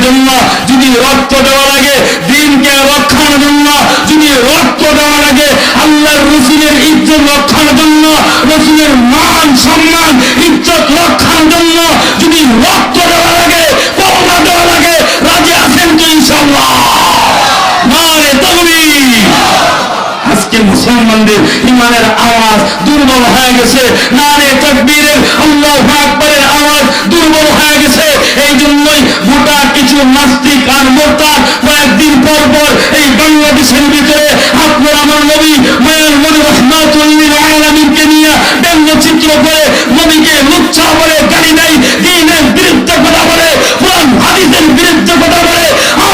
জন্য যদি রক্ত দেওয়া লাগে, দিনকে রক্ষার জন্য যদি রক্ত দেওয়া লাগে, আল্লাহর রাসূলের ইজ্জত রক্ষার জন্য, রাসূলের মান সম্মান ইজ্জত রক্ষার জন্য যদি রক্ত দেওয়া লাগে, করোনা দেওয়া লাগে, রাজি আছেন তো ইনশাআল্লাহ? নারে তাকবীর। আজকে মুসলমানদের ইমানের আওয়াজ দুর্বল হয়ে গেছে, নারে তাকবীরের আল্লাহু আকবারের আওয়াজ দুর্বল হয়ে গেছে। এই জন্যই গোটা কিছু নাস্তিক আর মুরতাদ কয়েকদিন পর পর এই বাংলাদেশের ভিতরে আপনার আমার নবী মায়ার নবী রাহমাতুল লিল আলামিনকে নিয়ে ব্যঙ্গচিত্র করে, নবীকে লুচ্চা বলে গালি দেয়, দ্বীনের বিরুদ্ধে কথা বলে, কোরআন হাদিসের বিরুদ্ধে কথা বলে।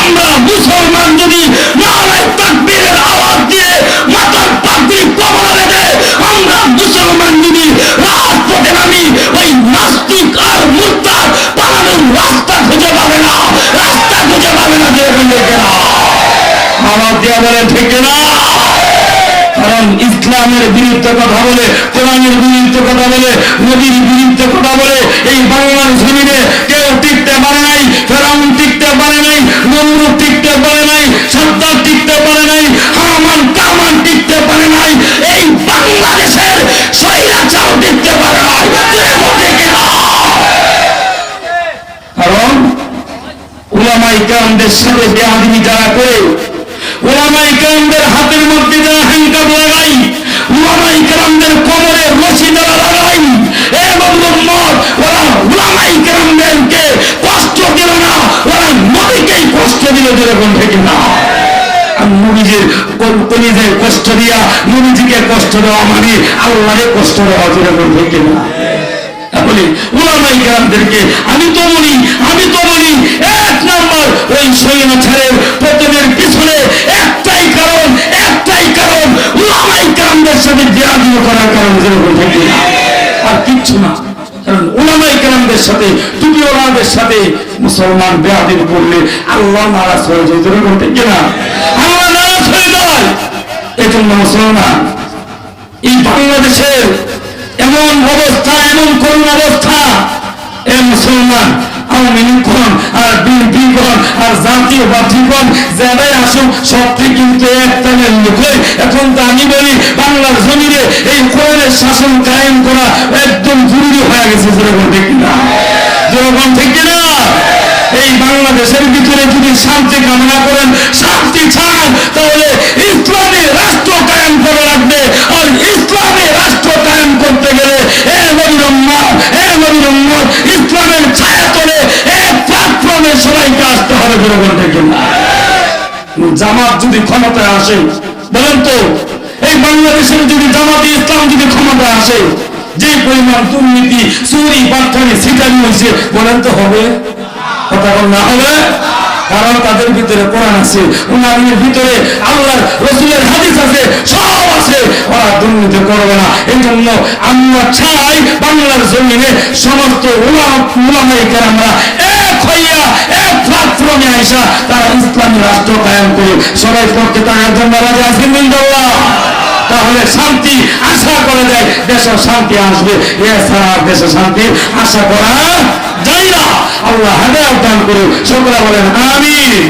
আমরা মুসলমান যদি নারে তাকবীরের আওয়াজ দিয়ে মাথার পাগড়ি কবরে রেখে আমরা মুসলমান যদি রাজপথে নামি, ওই নাস্তিক আর মুরতাদ পালানোর রাস্তা খুঁজে পাবে না, রাস্তা খুঁজে পাবে না। আমার দেয়া বলে ঠিক না? কারণ ইসলামের বিরুদ্ধে কথা বলে, কোরআনের বিরুদ্ধে কথা বলে, নবীর বিরুদ্ধে কথা বলে এই বাংলার জমিনে কেউ টিকতে পারে নাই। ফেরাউন টিকতে পারে নাই, নমরুদ টিকতে পারে নাই, সাদ্দাত টিকতে পারে নাই, হামান কামান টিকতে পারে নাই, এই বাংলাদেশের স্বৈরাচার টিকতে পারে নাই। কারণ উলামায়ে কেরামদের সাথে বেয়াদবি যারা করে, উলামায়ে কেরামদের হাতের মধ্যে যারা হ্যান্ডকাপ লাগাই, উলামায়ে কেরামদের কোমরে রশি যারা লাগাই, এবং ওরা উলামায়ে কেরামদেরকে কষ্ট দিল না, ওরা নবীকেই কষ্ট দিল। যেরকম ঠিক না? নবীজির কলিজায় কষ্ট দিয়া নবীজিকে কষ্ট দেওয়া মানে আল্লাহকে কষ্ট দেওয়া। যেরকম ঠিক না? বলি উলামায়ে কেরামদেরকে আমি তো বলি এক নম্বর ওই স্বৈরাচারের পতনের পিছনে একটাই কারণ উলামায়ে কেরামদের সাথে বেয়াদবি করার কারণ। যেরকম ঠিক না? আর কিচ্ছু না। কারণ উলামায়ে কেরামদের সাথে, টুপিওয়ালাদের সাথে মুসলমান বেয়াদবি করলে আল্লাহ নারাজ হয়ে যায়। যেরকম ঠিক না? আল্লাহ নারাজ হয়ে যায়। এই জন্য মুসলমান এই বাংলাদেশের এমন অবস্থা, এমন করুণ অবস্থা, এ মুসলমান আওয়ামী লীগগণ আর বিএনপিগণ আর জাতীয়বাদীগণ যারাই আসুন সবটি কিন্তু একটানের লোক। এখন তো আমি বলি বাংলার জমিনে এই কোরআনের শাসন কায়েম করা একদম জরুরি হয়ে গেছে। যেরকম ঠিক না? যেরকম ঠিক না? এই বাংলাদেশের ভিতরে যদি শান্তি কামনা করেন, শান্তি চান, তাহলে ইসলামী রাষ্ট্র কায়েম করা লাগবে। আর ইসলামী রাষ্ট্র কায়েম করতে গেলে ইসলামের ছায়া তলে এক প্ল্যাটফর্মে সবাইকে আসতে হবে। যেরকম ঠিক না? জামাত যদি ক্ষমতায় আসে, বলেন তো এই বাংলাদেশের যদি জামাতে ইসলাম যদি ক্ষমতায় আসে, যে পরিমাণ দুর্নীতি, চুরি, বাটখারি, ছিটানি হয়েছে, বলেন তো হবে? কথা বল না হবে? কারণ তাদের ভিতরে কোরআন আছে, উনাদের ভিতরে আল্লাহর রাসূলের হাদিস আছে, সব আছে। ওরা দুর্নীতি করবে না। এই জন্য আমরা চাই বাংলার জমিনে সমস্ত উলামায়ে কেরামরা এক হইয়া এক প্ল্যাটফর্মে আইসা তারা ইসলামী রাষ্ট্র কায়েম করে সবাই পক্ষে তার জন্য রাজি আছেন ইনশাআল্লাহ। তাহলে শান্তি আশা করা যায়, দেশে শান্তি আসবে। এছাড়া দেশে শান্তি আশা করা যায় না। আল্লাহ হেদায়েত দান করুন। সকলে বলেন আমিন।